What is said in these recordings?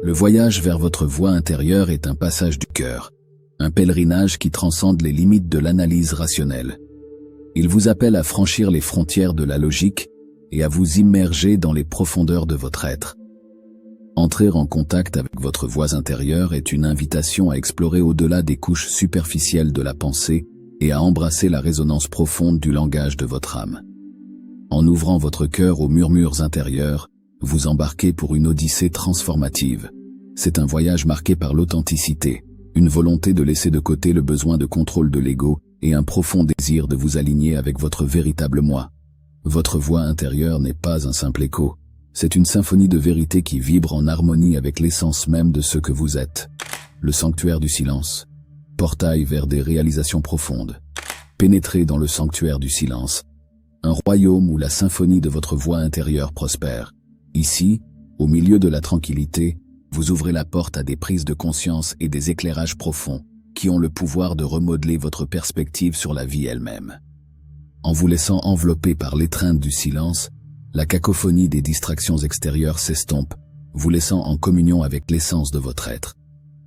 Le voyage vers votre voie intérieure est un passage du cœur, un pèlerinage qui transcende les limites de l'analyse rationnelle. Il vous appelle à franchir les frontières de la logique et à vous immerger dans les profondeurs de votre être. Entrer en contact avec votre voie intérieure est une invitation à explorer au-delà des couches superficielles de la pensée et à embrasser la résonance profonde du langage de votre âme. En ouvrant votre cœur aux murmures intérieurs, vous embarquez pour une odyssée transformative. C'est un voyage marqué par l'authenticité, une volonté de laisser de côté le besoin de contrôle de l'ego et un profond désir de vous aligner avec votre véritable moi. Votre voix intérieure n'est pas un simple écho, c'est une symphonie de vérité qui vibre en harmonie avec l'essence même de ce que vous êtes. Le sanctuaire du silence, portail vers des réalisations profondes. Pénétrez dans le sanctuaire du silence, un royaume où la symphonie de votre voix intérieure prospère. Ici, au milieu de la tranquillité, vous ouvrez la porte à des prises de conscience et des éclairages profonds qui ont le pouvoir de remodeler votre perspective sur la vie elle-même. En vous laissant envelopper par l'étreinte du silence, la cacophonie des distractions extérieures s'estompe, vous laissant en communion avec l'essence de votre être.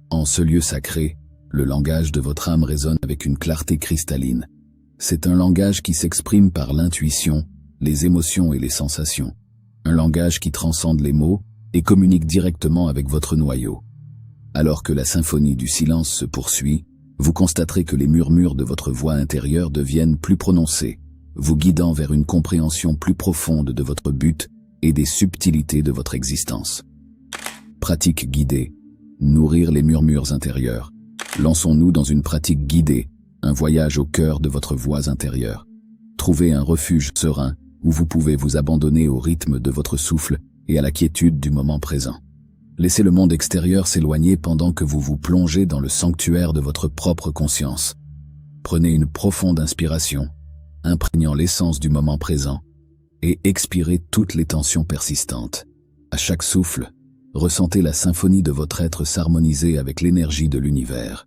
En ce lieu sacré, le langage de votre âme résonne avec une clarté cristalline. C'est un langage qui s'exprime par l'intuition, les émotions et les sensations. Un langage qui transcende les mots et communique directement avec votre noyau. Alors que la symphonie du silence se poursuit, vous constaterez que les murmures de votre voix intérieure deviennent plus prononcés, vous guidant vers une compréhension plus profonde de votre but et des subtilités de votre existence. Pratique guidée. Nourrir les murmures intérieurs. Lançons-nous dans une pratique guidée, un voyage au cœur de votre voix intérieure. Trouvez un refuge serein où vous pouvez vous abandonner au rythme de votre souffle et à la quiétude du moment présent. Laissez le monde extérieur s'éloigner pendant que vous vous plongez dans le sanctuaire de votre propre conscience. Prenez une profonde inspiration, imprégnant l'essence du moment présent, et expirez toutes les tensions persistantes. À chaque souffle, ressentez la symphonie de votre être s'harmoniser avec l'énergie de l'univers.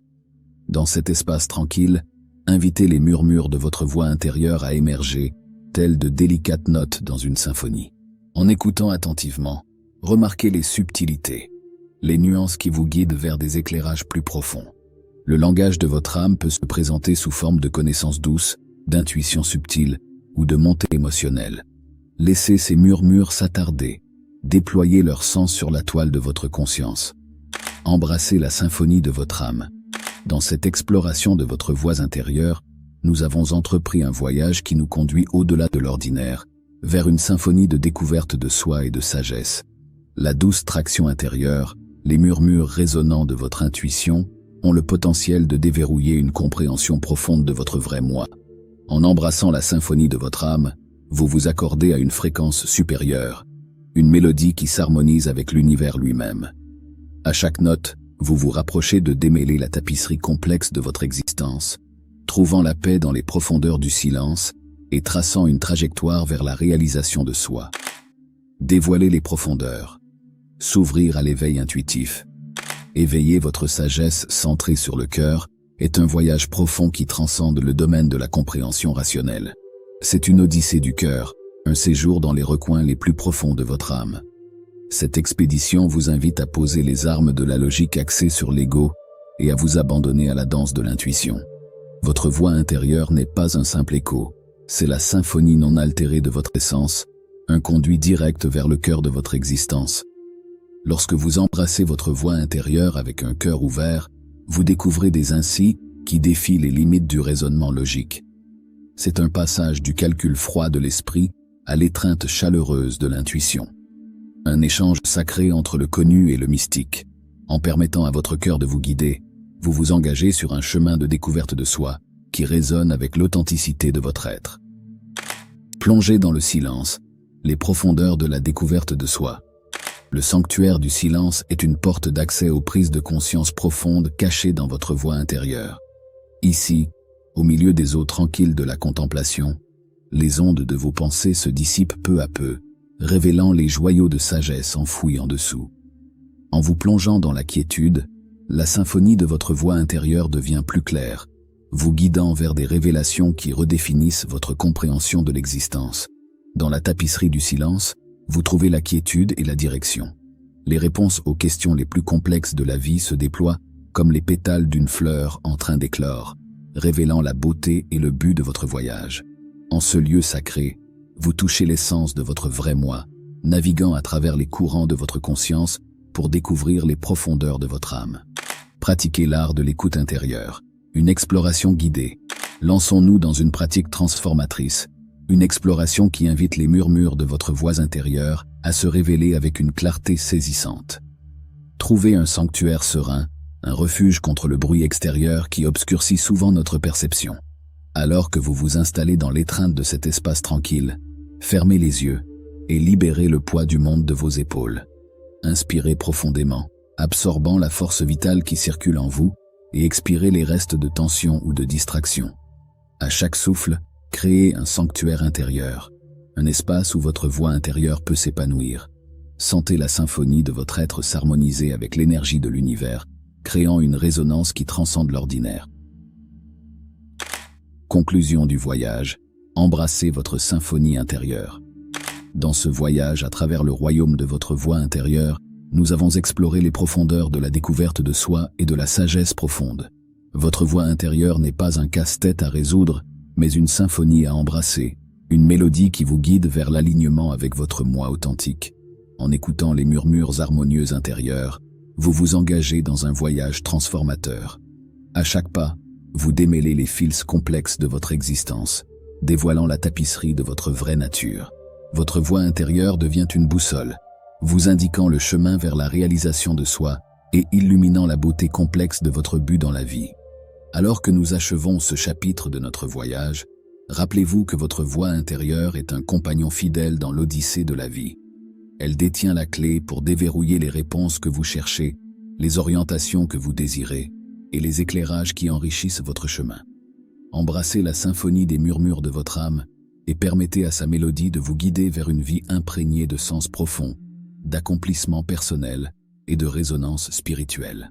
Dans cet espace tranquille, invitez les murmures de votre voix intérieure à émerger, telles de délicates notes dans une symphonie. En écoutant attentivement, remarquez les subtilités, les nuances qui vous guident vers des éclairages plus profonds. Le langage de votre âme peut se présenter sous forme de connaissances douces, d'intuition subtile ou de montée émotionnelle. Laissez ces murmures s'attarder, déployez leur sens sur la toile de votre conscience. Embrassez la symphonie de votre âme. Dans cette exploration de votre voix intérieure, nous avons entrepris un voyage qui nous conduit au-delà de l'ordinaire, vers une symphonie de découverte de soi et de sagesse. La douce traction intérieure, les murmures résonnants de votre intuition, ont le potentiel de déverrouiller une compréhension profonde de votre vrai moi. En embrassant la symphonie de votre âme, vous vous accordez à une fréquence supérieure, une mélodie qui s'harmonise avec l'univers lui-même. À chaque note, vous vous rapprochez de démêler la tapisserie complexe de votre existence, trouvant la paix dans les profondeurs du silence et traçant une trajectoire vers la réalisation de soi. Dévoiler les profondeurs. S'ouvrir à l'éveil intuitif. Éveiller votre sagesse centrée sur le cœur est un voyage profond qui transcende le domaine de la compréhension rationnelle. C'est une odyssée du cœur, un séjour dans les recoins les plus profonds de votre âme. Cette expédition vous invite à poser les armes de la logique axée sur l'ego et à vous abandonner à la danse de l'intuition. Votre voix intérieure n'est pas un simple écho, c'est la symphonie non altérée de votre essence, un conduit direct vers le cœur de votre existence. Lorsque vous embrassez votre voix intérieure avec un cœur ouvert, vous découvrez des ainsi qui défient les limites du raisonnement logique. C'est un passage du calcul froid de l'esprit à l'étreinte chaleureuse de l'intuition. Un échange sacré entre le connu et le mystique. En permettant à votre cœur de vous guider, vous vous engagez sur un chemin de découverte de soi qui résonne avec l'authenticité de votre être. Plongez dans le silence, les profondeurs de la découverte de soi. Le sanctuaire du silence est une porte d'accès aux prises de conscience profondes cachées dans votre voix intérieure. Ici, au milieu des eaux tranquilles de la contemplation, les ondes de vos pensées se dissipent peu à peu, révélant les joyaux de sagesse enfouis en dessous. En vous plongeant dans la quiétude, la symphonie de votre voix intérieure devient plus claire, vous guidant vers des révélations qui redéfinissent votre compréhension de l'existence. Dans la tapisserie du silence, vous trouvez la quiétude et la direction. Les réponses aux questions les plus complexes de la vie se déploient comme les pétales d'une fleur en train d'éclore, révélant la beauté et le but de votre voyage. En ce lieu sacré, vous touchez l'essence de votre vrai moi, naviguant à travers les courants de votre conscience pour découvrir les profondeurs de votre âme. Pratiquez l'art de l'écoute intérieure, une exploration guidée. Lançons-nous dans une pratique transformatrice, une exploration qui invite les murmures de votre voix intérieure à se révéler avec une clarté saisissante. Trouvez un sanctuaire serein, un refuge contre le bruit extérieur qui obscurcit souvent notre perception. Alors que vous vous installez dans l'étreinte de cet espace tranquille, fermez les yeux et libérez le poids du monde de vos épaules. Inspirez profondément, absorbant la force vitale qui circule en vous, et expirez les restes de tension ou de distraction. À chaque souffle, créez un sanctuaire intérieur, un espace où votre voix intérieure peut s'épanouir. Sentez la symphonie de votre être s'harmoniser avec l'énergie de l'univers, créant une résonance qui transcende l'ordinaire. Conclusion du voyage, embrassez votre symphonie intérieure. Dans ce voyage à travers le royaume de votre voix intérieure, nous avons exploré les profondeurs de la découverte de soi et de la sagesse profonde. Votre voix intérieure n'est pas un casse-tête à résoudre, mais une symphonie à embrasser, une mélodie qui vous guide vers l'alignement avec votre moi authentique. En écoutant les murmures harmonieux intérieurs, vous vous engagez dans un voyage transformateur. À chaque pas, vous démêlez les fils complexes de votre existence, dévoilant la tapisserie de votre vraie nature. Votre voix intérieure devient une boussole, vous indiquant le chemin vers la réalisation de soi et illuminant la beauté complexe de votre but dans la vie. Alors que nous achevons ce chapitre de notre voyage, rappelez-vous que votre voix intérieure est un compagnon fidèle dans l'odyssée de la vie. Elle détient la clé pour déverrouiller les réponses que vous cherchez, les orientations que vous désirez et les éclairages qui enrichissent votre chemin. Embrassez la symphonie des murmures de votre âme et permettez à sa mélodie de vous guider vers une vie imprégnée de sens profond, d'accomplissement personnel et de résonance spirituelle.